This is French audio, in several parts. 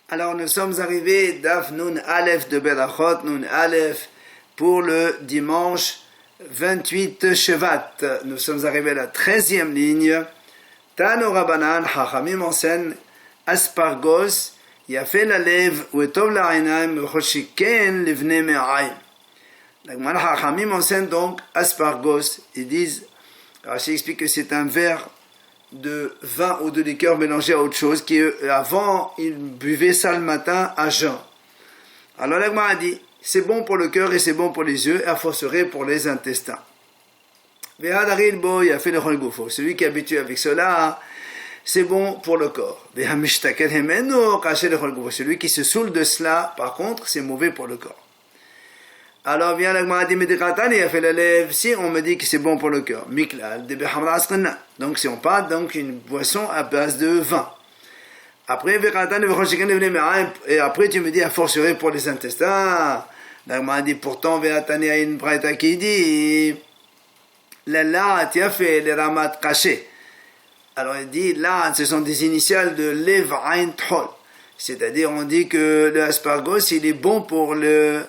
Alors nous sommes arrivés Daf Nun Aleph de Berachot, Nun Aleph pour le dimanche 28 Shevat. Nous sommes arrivés à la 13e ligne. Tano Rabanan, Chachamim enseigne Aspargos, Yafé la lève, Uetov la Ainaim, Choshiken livne me'aim. Donc Chachamim enseigne donc Aspargos. Ils disent, Rashi explique que c'est un verre de vin ou de liqueur mélangé à autre chose, qui avant il buvait ça le matin à jeun. Alors l'Agma a dit, c'est bon pour le cœur et c'est bon pour les yeux, et à forcerer pour les intestins. Celui qui est habitué avec cela, c'est bon pour le corps. Celui qui se saoule de cela, par contre, c'est mauvais pour le corps. Alors vient l'Agma a dit, si on me dit que c'est bon pour le cœur, donc si on parle donc une boisson à base de vin. Après, et après tu me dis à forcerer pour les intestins. L'Agma a dit, pourtant, il y a une braïta qui dit, les ramat caché. Alors il dit, là, ce sont des initiales de lev ain tchol. C'est-à-dire, on dit que l'aspargos, il est bon pour le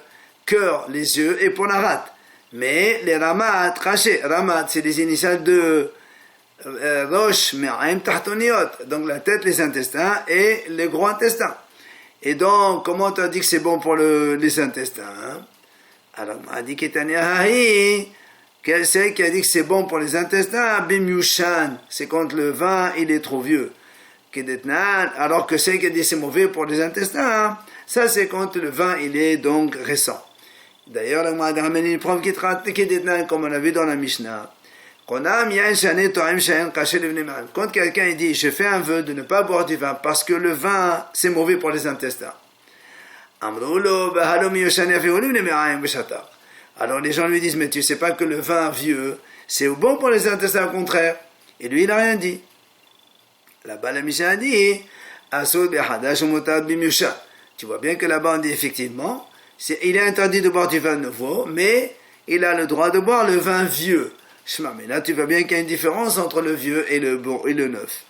cœur, les yeux et pour la rate. Mais les ramat caché, ramat, c'est les initiales de roche, me'aim tahtoniot. Donc la tête, les intestins et les gros intestins. Et donc, comment tu as dit que c'est bon pour les intestins, hein? Alors, on a dit qu'Etaniahahi, quel c'est qui a dit que c'est bon pour les intestins? Bimyushan, c'est quand le vin, il est trop vieux. Alors que c'est qui a dit que c'est mauvais pour les intestins, hein? Ça, c'est quand le vin, il est donc récent. D'ailleurs, on a ramené une preuve qui est comme on a vu dans la Mishnah. Quand quelqu'un dit, je fais un vœu de ne pas boire du vin parce que le vin, c'est mauvais pour les intestins. Alors les gens lui disent, mais tu sais pas que le vin vieux, c'est bon pour les intestins, au contraire. Et lui, il n'a rien dit. Là-bas, la Mishnah a dit, tu vois bien que là-bas, on dit effectivement, il est interdit de boire du vin nouveau, mais il a le droit de boire le vin vieux. Mais là, tu vois bien qu'il y a une différence entre le vieux et le bon et le neuf.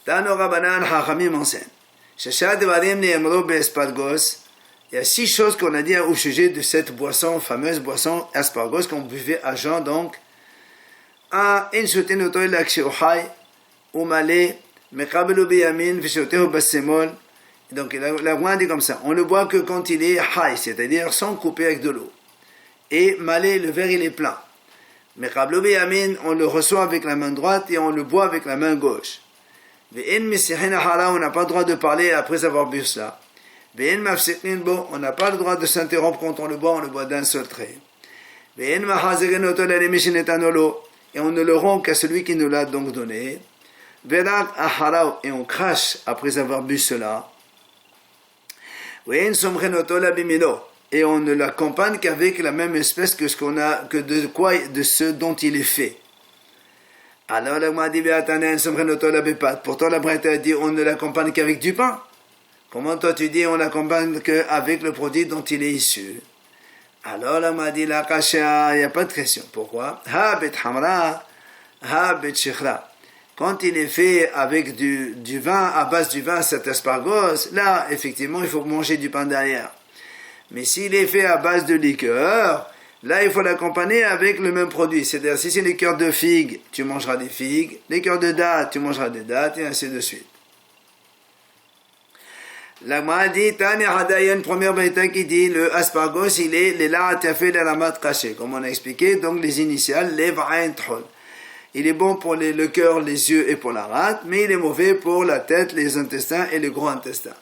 Tano Rabanan Chachamim enseigne. Il y a 6 choses qu'on a dit au sujet de cette boisson, fameuse boisson aspargos qu'on buvait à jeun, donc. Donc, la Roi dit comme ça, on le boit que quand il est high, c'est-à-dire sans couper avec de l'eau. Et malé, le verre il est plein. Mais on le reçoit avec la main droite et on le boit avec la main gauche. On n'a pas le droit de parler après avoir bu cela. On n'a pas le droit de s'interrompre quand on le boit d'un seul trait. Et on ne le rend qu'à celui qui nous l'a donc donné. Et on crache après avoir bu cela. Et on ne l'accompagne qu'avec la même espèce que de ce dont il est fait. Alors la m'a dit, pourtant la Braïta a dit, on ne l'accompagne qu'avec du pain. Comment toi tu dis, on l'accompagne qu'avec le produit dont il est issu? Alors la m'a dit, la kasha, il n'y a pas de question. Pourquoi? Ha bet hamra, ha bet shikhra. Quand il est fait avec du vin, à base du vin, cet aspargos, là, effectivement, il faut manger du pain derrière. Mais s'il est fait à base de liqueur, là, il faut l'accompagner avec le même produit. C'est-à-dire, si c'est liqueur de figues, tu mangeras des figues. Liqueur de dattes, tu mangeras des dattes, et ainsi de suite. La Gemara dit, Tanya Hada, il y a une première braïta qui dit, le aspargos, il est les la'atafé, les ramat caché. Comme on a expliqué, donc les initiales, lev ain tchol. Il est bon pour le cœur, les yeux et pour la rate, mais il est mauvais pour la tête, les intestins et les gros intestins.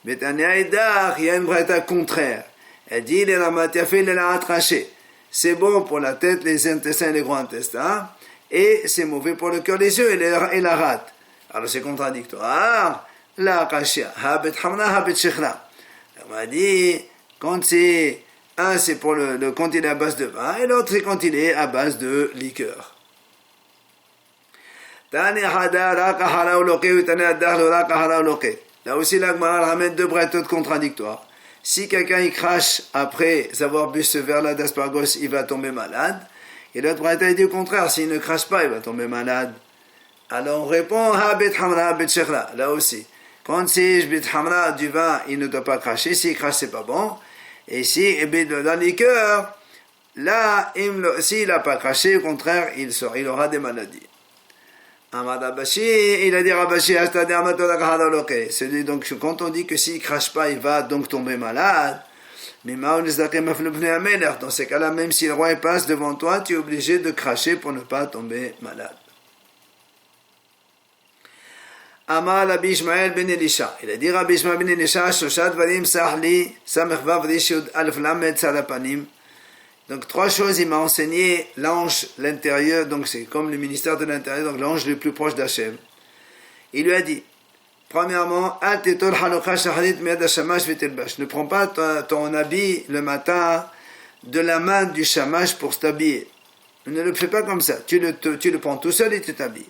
Mais Tanya Hada, il y a une braïta contraire. Elle dit, les ramat yafé, les la'at caché. C'est bon pour la tête, les intestins et les gros intestins, et c'est mauvais pour le cœur, les yeux et la rate. Alors c'est contradictoire. La kashia, habet hamna, habet shikhra. On m'a dit, quand c'est pour quand il est à base de vin, et l'autre c'est quand il est à base de liqueur. Là aussi, la Gemara ramène 2 braïtotes contradictoires. Si quelqu'un il crache après avoir bu ce verre-là d'aspargos, il va tomber malade. Et l'autre braïta dit au contraire, s'il ne crache pas, il va tomber malade. Alors on répond, habet hamra, habet shikhra. Là aussi. Quand c'est Jbit Hamra du vin, il ne doit pas cracher. S'il crache, c'est pas bon. Et si de la liqueur, là, s'il n'a pas craché, au contraire, il aura des maladies. Amad Abashi, il a dit Rabashi, c'est donc quand on dit que s'il crache pas, il va donc tomber malade. Mais dans ces cas-là, même si le roi passe devant toi, tu es obligé de cracher pour ne pas tomber malade. Amar Rabbi Ishmael ben Elisha. Il a dit Rabbi Ishmael ben Elisha, Shoshat Varim Sahli, Samechvav Rishud Alf Lamed Salapanim. Donc 3 choses, il m'a enseigné l'ange, l'intérieur, donc c'est comme le ministère de l'intérieur, donc l'ange le plus proche d'Hachem. Il lui a dit, premièrement, ne prends pas ton habit le matin de la main du shamash pour t'habiller. Ne le fais pas comme ça, tu le prends tout seul et tu t'habilles.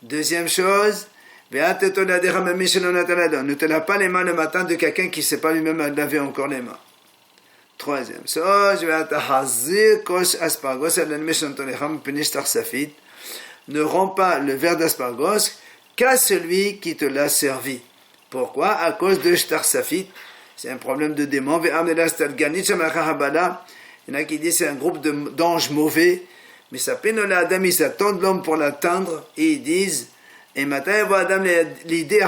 Deuxième chose, ne te lave pas les mains le matin de quelqu'un qui ne sait pas lui-même laver encore les mains. Troisième chose, ne rends pas le verre d'aspargos qu'à celui qui te l'a servi. Pourquoi? À cause de shtar safit. C'est un problème de démon. Il y en a qui disent c'est un groupe d'anges mauvais. Mais ça peine l'Adam, ils attendent l'homme pour l'atteindre et ils disent et maintenant Adam l'idée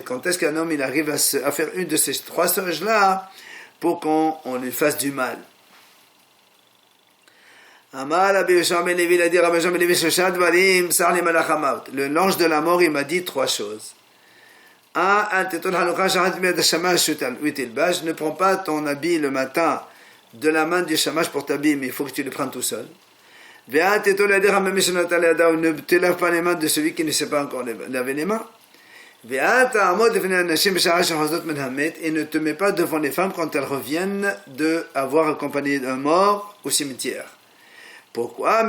quand est-ce qu'un homme il arrive à faire une de ces 3 choses là pour qu'on lui fasse du mal. Le l'ange de la mort, il m'a dit 3 choses. Ne prends pas ton habit le matin de la main du shamash pour t'habiller, mais il faut que tu le prennes tout seul. Ne te lave pas les mains de celui qui ne sait pas encore laver les mains. Et ne te mets pas devant les femmes quand elles reviennent d'avoir accompagné un mort au cimetière. Pourquoi?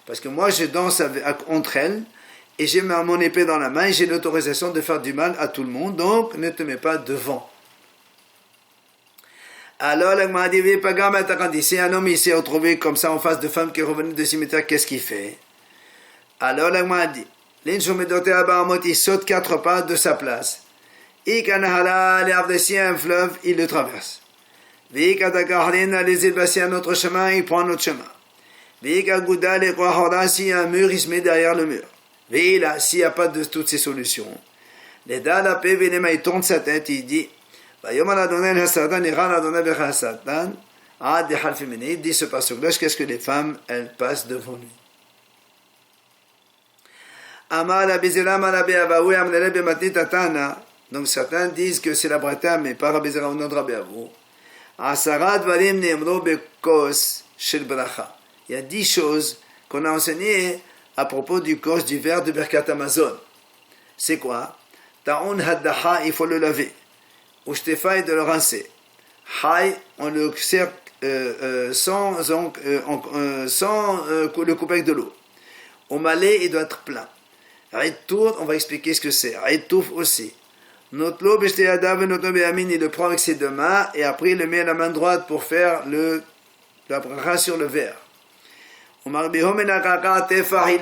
Parce que moi je danse entre elles et j'ai mon épée dans la main et j'ai l'autorisation de faire du mal à tout le monde, donc ne te mets pas devant. Alors l'agma dit si un homme il s'est retrouvé comme ça en face de femmes qui revenaient du cimetière, qu'est-ce qu'il fait? Alors l'agma dit il saute 4 pas de sa place. Si un fleuve, il le traverse. Les îles, si un autre chemin, il prend un autre chemin. Si un mur, il se met derrière le mur. S'il n'y a pas de toutes ces solutions, il tourne sa tête, il dit il dit ce passage-là, qu'est-ce que les femmes, elles passent devant lui. Donc certains disent que c'est la Breta, mais pas Rabbi Zera ou non Rabbi Avou. Il y a 10 choses qu'on a enseignées à propos du kos du verre de Birkat Amazon. C'est quoi? Ta'un haddaha, il faut le laver. Ushtéfa, de le rincer. Hay, on le sert sans le couper avec de l'eau. Au malais, il doit être plein. Retour, on va expliquer ce que c'est. Retouf aussi. Notre l'eau, il le prend avec ses 2 mains et après il le met à la main droite pour faire la bracha sur le verre. Il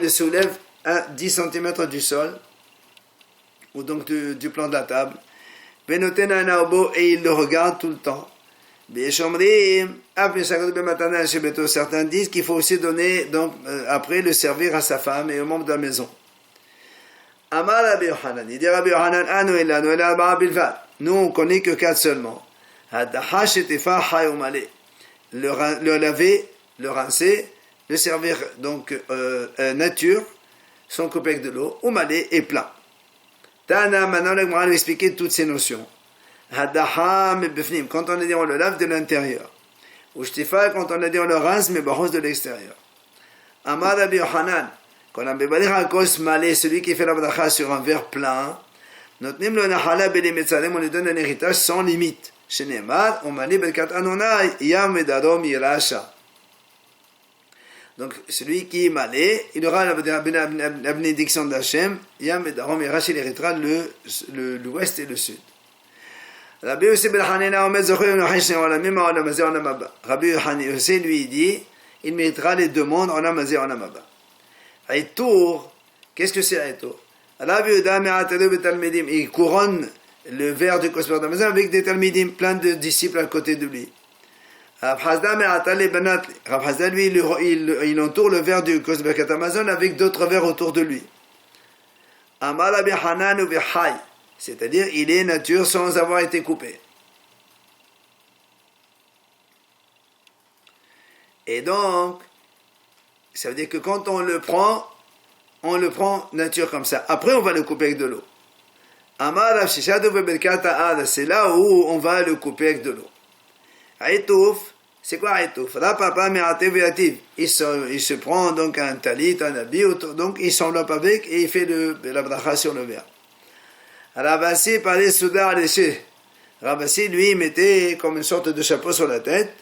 le soulève à 10 cm du sol, ou donc du plan de la table. Et il le regarde tout le temps. Certains disent qu'il faut aussi donner, donc après le servir à sa femme et aux membres de la maison. Amar Rabbi Yohanan, il dit Rabbi Yohanan, nous on connaît que 4 seulement. Le laver, le rincer, le servir donc nature, sans couper avec de l'eau, ou malé et plein. Tana, maintenant le Gemara nous expliquer toutes ces notions. Quand on a dit on le lave de l'intérieur. Ou shtifa, quand on a dit on le rince, mais barros de l'extérieur. Amar Rabbi Yohanan, quand on a bébalir à cause malé, celui qui fait la bracha sur un verre plein, on lui donne un héritage sans limite. Shenemar, on malé belkat anonai, yam medarom yirasha. Donc, celui qui est malé, il aura la bénédiction d'Hachem, yam medarom yirasha, il héritera l'ouest et le sud. Rabbi Yossi ben Hanina, Rabbi Yossi lui dit, il méritera les 2 mondes, en amazé, en amaba. Aïtour, qu'est-ce que c'est Aïtour? Il couronne le verre du Kos Bekat avec des Talmidim, plein de disciples à côté de lui. Rav Hazda, lui, il entoure le verre du Kos Bekat Amazon avec d'autres verres autour de lui. C'est-à-dire, il est nature sans avoir été coupé. Et donc, ça veut dire que quand on le prend nature comme ça. Après, on va le couper avec de l'eau. C'est là où on va le couper avec de l'eau. Aïtouf, c'est quoi Aïtouf? Il se prend donc un talit, un habit, donc il s'enveloppe avec et il fait la bracha sur le verre. Ravasi parlait soudar léché. Ravasi, lui, mettait comme une sorte de chapeau sur la tête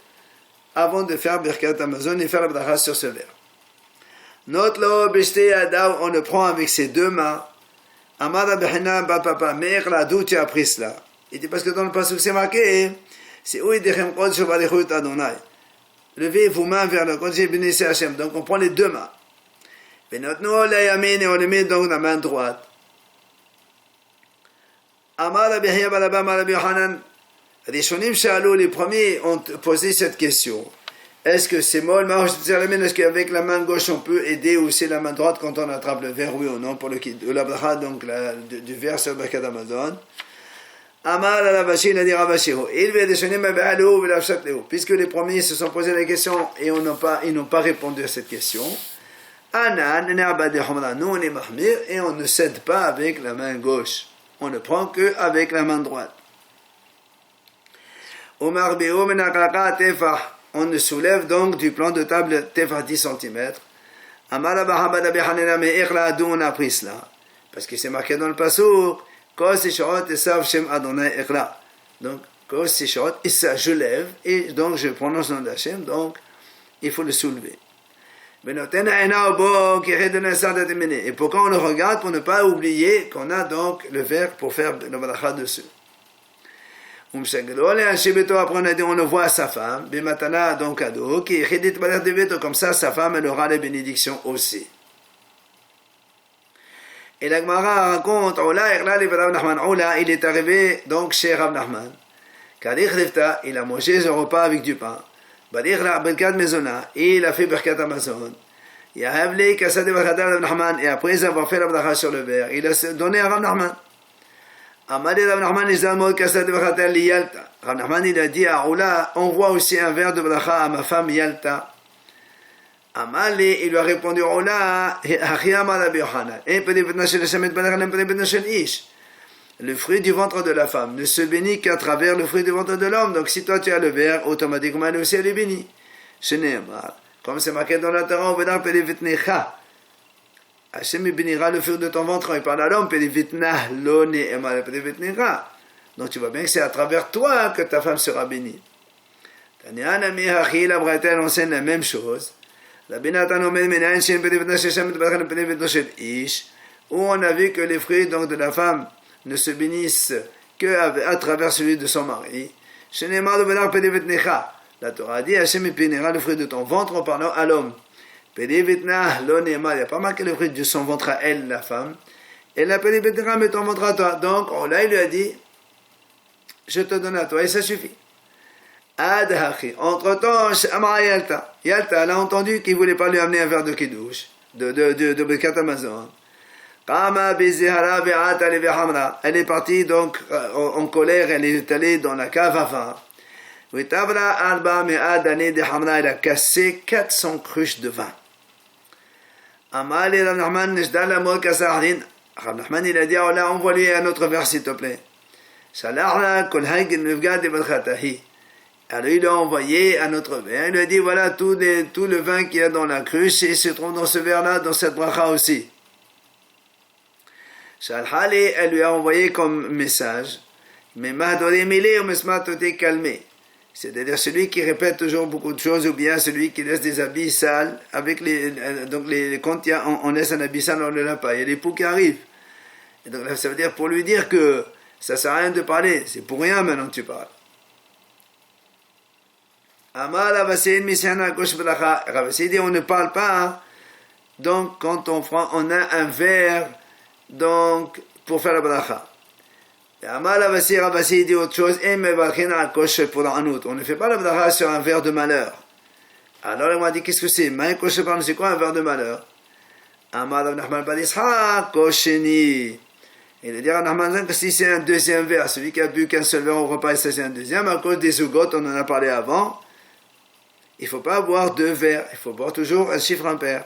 avant de faire Birkat Amazon et faire la bracha sur ce verre. Notre on le prend avec ses deux mains. Amada Behina Papa, Meir la d'où tu as pris cela? Il dit parce que dans le passage c'est marqué, c'est où il dit Adonai. Levez vos mains vers le Kodesh bénissez Hachem. Donc on prend les deux mains. Et notre nous la yamin et on les met donc la main droite. Amada Behia Balaba Malabi Hanan. Les premiers ont posé cette question. Est-ce que c'est molle? Est-ce qu'avec la main gauche on peut aider ou c'est la main droite quand on attrape le verre, oui ou non, pour le bracha, donc du verre sur le Birkat Amazon? Amar la Rabashi, il a dit Rabashiho. Puisque les premiers se sont posé la question et ils n'ont pas répondu à cette question. Nous on est mahmir et on ne cède pas avec la main gauche. On ne prend que avec la main droite. On ne soulève donc du plan de table tefah 10 cm. D'où on a appris cela? Parce que c'est marqué dans le passouk, donc, je lève, et donc je prononce le nom d'Hachem, donc il faut le soulever. Et pourquoi on le regarde? Pour ne pas oublier qu'on a donc le verre pour faire le bracha dessus. Après on a dit on le voit à sa femme, Bimatana donc cadeau, qui est comme ça sa femme elle aura les bénédictions aussi. Et la Gemara raconte, il est arrivé donc chez Rav Nachman, il a mangé son repas avec du pain, et il a fait Birkat Amazon. Et après avoir fait la bracha sur le verre, il a donné à Rav Nachman. Rav Nachman il a dit à Oula, envoie aussi un verre de bracha à ma femme Yalta. Amali, il lui a répondu Oula, le fruit du ventre de la femme ne se bénit qu'à travers le fruit du ventre de l'homme. Donc si toi tu as le verre, automatiquement lui aussi elle est bénie. Comme c'est marqué dans la Torah, Hachem bénira le fruit de ton ventre. Il parle à l'homme, donc tu vois bien que c'est à travers toi que ta femme sera bénie. La Braïta enseigne la même chose. Où on a vu que les fruits donc, de la femme ne se bénissent qu'à travers celui de son mari. La Torah a dit Hachem bénira le fruit de ton ventre en parlant à l'homme. Il n'y a pas marqué le fruit de son ventre à elle, la femme. Et la pédibétera met ton ventre à toi. Donc, là, il lui a dit, je te donne à toi, et ça suffit. Entre-temps, Yalta, elle a entendu qu'il ne voulait pas lui amener un verre de kidouche, de Birkat Amazon. Elle est partie donc en colère, elle est allée dans la cave à vin. Elle a cassé 400 cruches de vin. Rav Nachman il a dit envoie-lui un autre verre s'il te plaît. Alors il a envoyé un autre verre. Il lui a dit voilà tout le vin qu'il y a dans la cruche et se trouve dans ce verre là, dans cette bracha aussi. Elle lui a envoyé comme message mais calmé. C'est-à-dire celui qui répète toujours beaucoup de choses ou bien celui qui laisse des habits sales avec quand on laisse un habit sale on ne le lave pas, il y a les poux qui arrivent et donc ça veut dire pour lui dire que ça sert à rien de parler, c'est pour rien maintenant que tu parles. Amar Ravasi dit on ne parle pas donc quand on a un verre donc pour faire la bracha. Amar Ravasi, Ravasi dit autre chose, on ne fait pas la bracha sur un verre de malheur. Alors il m'a dit, qu'est-ce que c'est? C'est quoi un verre de malheur? Amar Rav Nachman bar Yitzchak, kosheni. Il veut dire à Nachman que si c'est un deuxième verre, celui qui a bu qu'un seul verre au repas et ça c'est un deuxième, à cause des zugot, on en a parlé avant, il ne faut pas boire deux verres, il faut boire toujours un chiffre impair.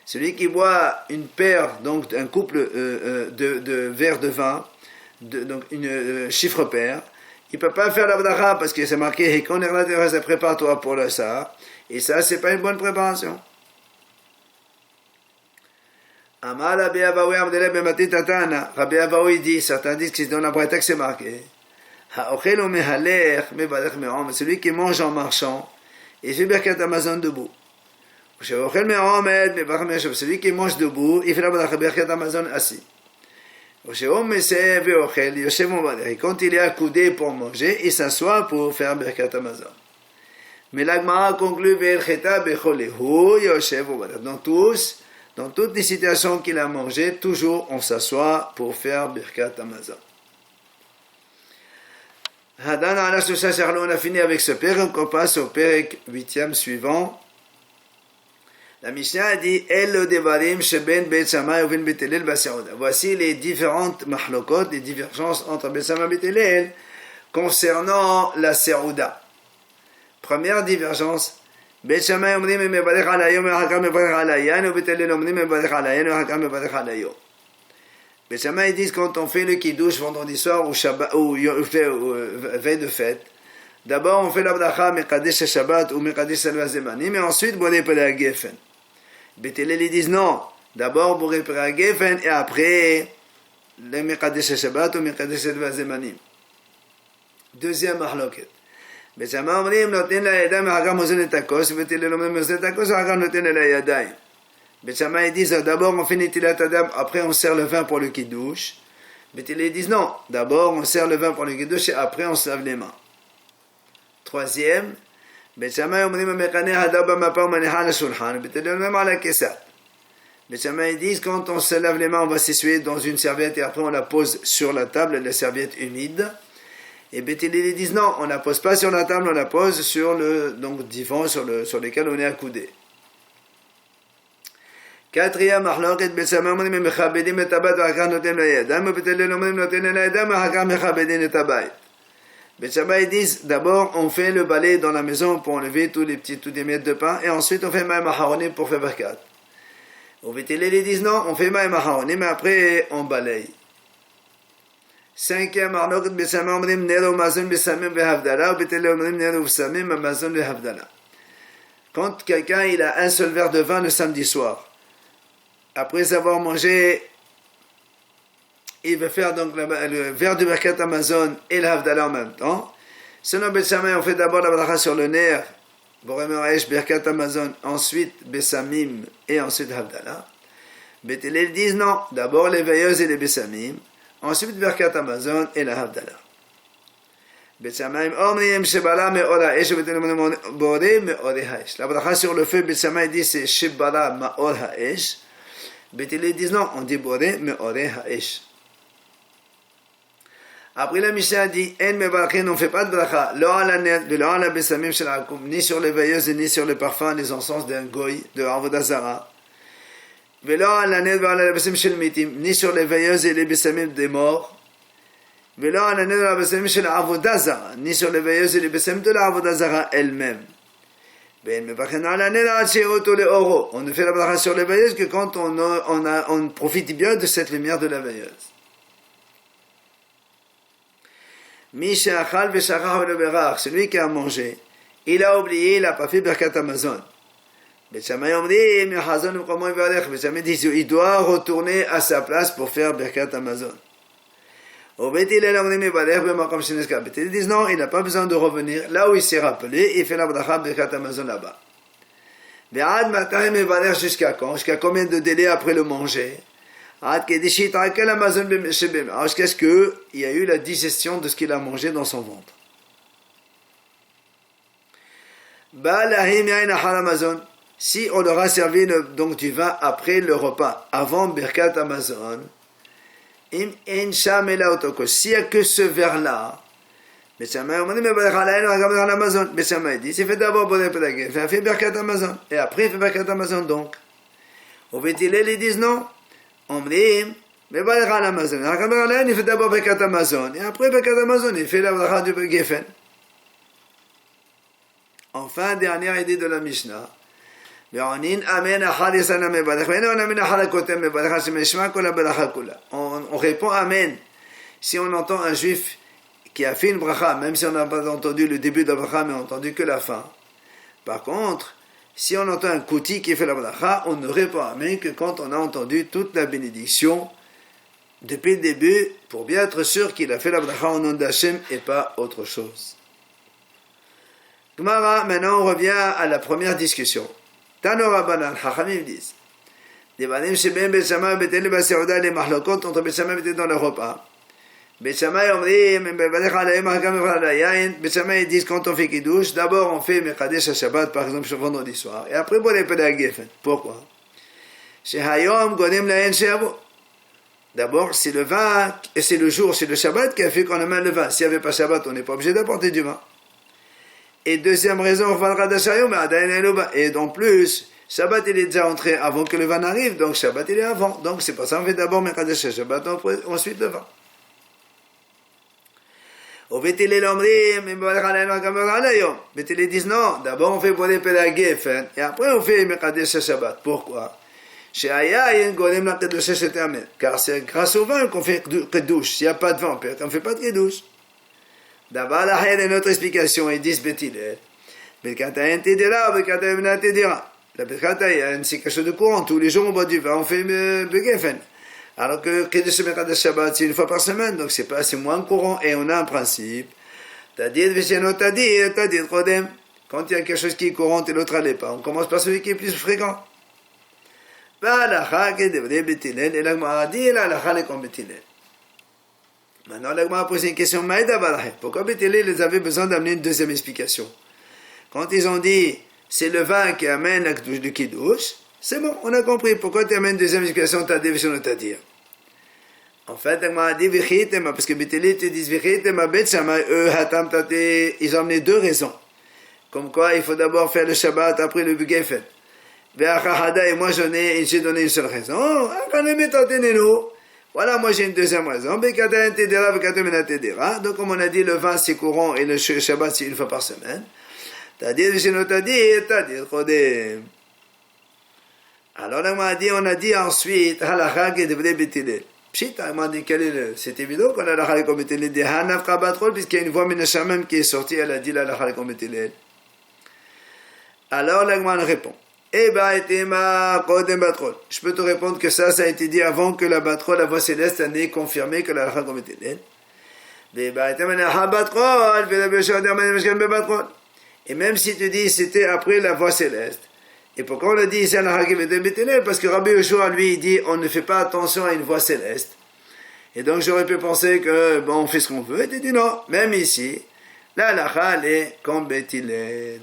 Celui qui boit une paire, donc un couple de verres de vin, donc une chiffre pair, il ne peut pas faire la bracha parce que c'est marqué prépare-toi pour le ça, et ça c'est pas une bonne préparation. Amar Rabbi Abaoui Amdeleh Bemati Tatana. Rabbi Abaoui dit, certains disent que c'est dans la bracha que c'est marqué. Ha'ochel ou mehalech mebalech me'om. Celui qui mange en marchant, il fait Birkat Hamazon debout. Ha'ochel me'omed mebalech me'om. Celui qui mange debout, il fait la bracha Birkat Hamazon assis. Et quand il est accoudé pour manger, il s'assoit pour faire Birkat Hamazon. Mais la Gemara conclut dans toutes les situations qu'il a mangé, toujours on s'assoit pour faire Birkat Hamazon. On a fini avec ce pérek, on passe au pérek 8e suivant. La Mishnah a dit voici les différentes mahlokot, les divergences entre Beit Shammai et Beit Hillel concernant la Serouda. Première divergence, Beit Shammai omrim mevarech al hayom v'achar mevarech al hayan, ou Beit Hillel omrim mevarech al hayan v'achar mevarech al hayom. Beit Shammai disent quand on fait le kiddush vendredi soir ou Shabbat ou veille de fête, d'abord on fait la bracha mekadesh Shabbat ou mekadesh salva zemanim, et ensuite borei pelei gefen. Beit Hillel ils disent non, d'abord borei pelei gefen et après le mekadesh Shabbat ou mekadesh salva zemanim. Deuxième mahloket. Beit Shammai omrim noten la yadayim v'achar mozen et hakos, Beit Hillel omrim mozen et hakos v'achar noten la yadayim. Beit Shammai disent d'abord on fait Netilat Adam, après on sert le vin pour le kiddush. Beit Hillel disent non, d'abord on sert le vin pour le kiddush et après on se lave les mains. Troisième, Beit Shammai omrim mechaneh hadav b'mapa u'manecha al shulchan, Beit Hillel omrim ala kesat. Beit Shammai disent quand on se lave les mains, on va s'essuyer dans une serviette et après on la pose sur la table, la serviette humide. Et Beit Hillel disent non, on la pose pas sur la table, on la pose sur le divan sur lequel on est accoudé. Quatrième mahloket, Beit Shammai omrim mechabedim et habat v'achar noten layadayim, Beit Hillel omrim noten layadayim v'achar mechabedim et habayit. Beit Shammai disent d'abord on fait le balai dans la maison pour enlever tous les miettes de pain et ensuite on fait ma'im aharonim pour faire berkat. Au Beit Hillel disent non, on fait ma'im aharonim mais après on balaye. Cinquième mahloket, Beit Shammai omrim nero mazon b'samim v'havdala, Beit Hillel omrim nero v'samim mazon v'havdala. Quand quelqu'un il a un seul verre de vin le samedi soir, après avoir mangé, il va faire donc le verre de Birkat Hamazon et le Havdalah en même temps. Selon Beit Shammai, on fait d'abord la bracha sur le ner, Borei Moraesh, Birkat Hamazon, ensuite Bessamim et ensuite Havdalah. Beit Hillel disent non, d'abord les veilleuses et les Bessamim, ensuite Birkat Hamazon et la Havdalah. Beit Shammai omrim shebala me'or ha'esh, Beit Hillel omrim borei me'or ha'esh. La bracha sur le feu, Beit Shammai dit c'est shebala me'or ha'esh. Beit Hillel disent non, on dit borei me'or ha'esh. Après la Mishnah dit en mevarchin, on ne fait pas de bracha, lo ala net, lo ala besamim shel akum, ni sur les veilleuses ni sur les parfums, les encens d'un goy, de avodah zara. Velo ala net, velo ala besamim shel mitim, ni sur les veilleuses et les besamim des morts. Velo ala net, velo ala besamim shel avodah zara, ni sur les veilleuses et les besamim de la avodah zara elle-même. On ne fait la bracha sur les veilleuses que quand on profite bien de cette lumière de la veilleuse. Celui qui a mangé, il a oublié, il n'a pas fait Birkat Hamazon. Beit Shammai dit il doit retourner à sa place pour faire Birkat Hamazon. Beit Hillel disent non, il n'a pas besoin de revenir là où il s'est rappelé, il fait la bracha Birkat Hamazon là-bas. Jusqu'à quand? Jusqu'à combien de délai après le manger? Jusqu'à ce qu'il y a eu la digestion de ce qu'il a mangé dans son ventre. Si on leur a servi donc du vin après le repas, avant Birkat Hamazon, s'il n'y a que ce verre-là, Beit Shammai dit, c'est fait d'abord Bodeh Pedagé, fait Birkat Hamazon, et après il fait Birkat Hamazon donc. Au Beit Hillel, ils disent non. Omrim, il fait d'abord Birkat Hamazon, et après Birkat Hamazon, il fait la bracha du Geffen. Enfin, dernière idée de la Mishnah. On répond Amen si on entend un juif qui a fait une bracha, même si on n'a pas entendu le début de la bracha, mais on n'a entendu que la fin. Par contre, si on entend un kouti qui fait la bracha, on ne répond Amen que quand on a entendu toute la bénédiction depuis le début, pour bien être sûr qu'il a fait la bracha au nom d'Hachem et pas autre chose. Gemara, maintenant on revient à la première discussion. Tano Rabbanan, Chachamim disent, les banim sheben Beit Shammai Beit Hillel b'seuda les mahlokot entre Beit Shammai et Beit Hillel dans le repas. Beit Shammai omrim bevalech alayim hakam b'chal yayin. Beit Shammai disent quand on fait kiddush, d'abord on fait mekadesh Shabbat par exemple sur vendredi soir, et après Bodeh Pedagé. Pourquoi? Shehayom godem lahen she'avo. D'abord c'est le vin et c'est le jour, c'est le Shabbat qui a fait qu'on amène le vin. S'il n'y avait pas Shabbat, on n'est pas obligé d'apporter du vin. Et deuxième raison, et en plus, Shabbat il est déjà entré avant que le vin arrive, donc Shabbat il est avant. Donc c'est pour ça qu'on fait d'abord Mekadesh Shabbat, ensuite le vin. Au Beit Hillel disent non, d'abord on fait Bodeh Pedagé, et après on fait Mekadesh Shabbat. Pourquoi? Car c'est grâce au vin qu'on fait Kiddush. S'il n'y a pas de vin, on ne fait pas de Kiddush. D'abord, la haine est notre explication, ils disent Beit Hillel. Bekatayen Tedera, Bekatayen Mena Tedera. La Bekatayen, c'est quelque chose de courant. Tous les jours, on boit du vin, on fait Begefen. Alors que Kiddush Mekadesh Shabbat, c'est une fois par semaine, donc c'est moins courant. Et on a un principe. Tadir Vesheno Tadir, Tadir Kodem. Quand il y a quelque chose qui est courant et l'autre n'allait pas, on commence par celui qui est plus fréquent. L'alacha qui devrait Beit Hillel, et la Gemara dit l'alacha est comme Beit Hillel. Maintenant, la Gemara a posé une question. Pourquoi Beit Hillel les avait besoin d'amener une deuxième explication? Quand ils ont dit c'est le vin qui amène la Kiddush du Kiddush, c'est bon, on a compris. Pourquoi tu amènes une deuxième explication? Tu as des visions à dire. En fait, la Gemara a dit parce que Beit Hillel te disent Beit Shammai, ils ont amené deux raisons. Comme quoi, il faut d'abord faire le Shabbat, après le Geffen. Et moi, j'ai donné une seule raison. Voilà, moi j'ai une deuxième raison. Donc, comme on a dit, le vin c'est courant et le Shabbat c'est une fois par semaine. Alors, on a dit ensuite, halakha qui devrait Beit Hillel. Pshita, on a dit c'est évident qu'on a la halakha comme Beit Hillel de Hanaf Kabatrol, puisqu'il y a une voix Ménacha même qui est sortie, elle a dit la halakha comme Beit Hillel. Alors, l'Agman répond. Je peux te répondre que ça a été dit avant que la batrol, la voix céleste, n'ait confirmé que la halakha comme Beit Hillel. Et même si tu dis c'était après la voix céleste. Et pourquoi on a dit ici la halakha comme Beit Hillel? Parce que Rabbi Yoshua lui il dit on ne fait pas attention à une voix céleste. Et donc j'aurais pu penser que bon on fait ce qu'on veut. Et tu dis non, même ici la halakha est comme Beit Hillel.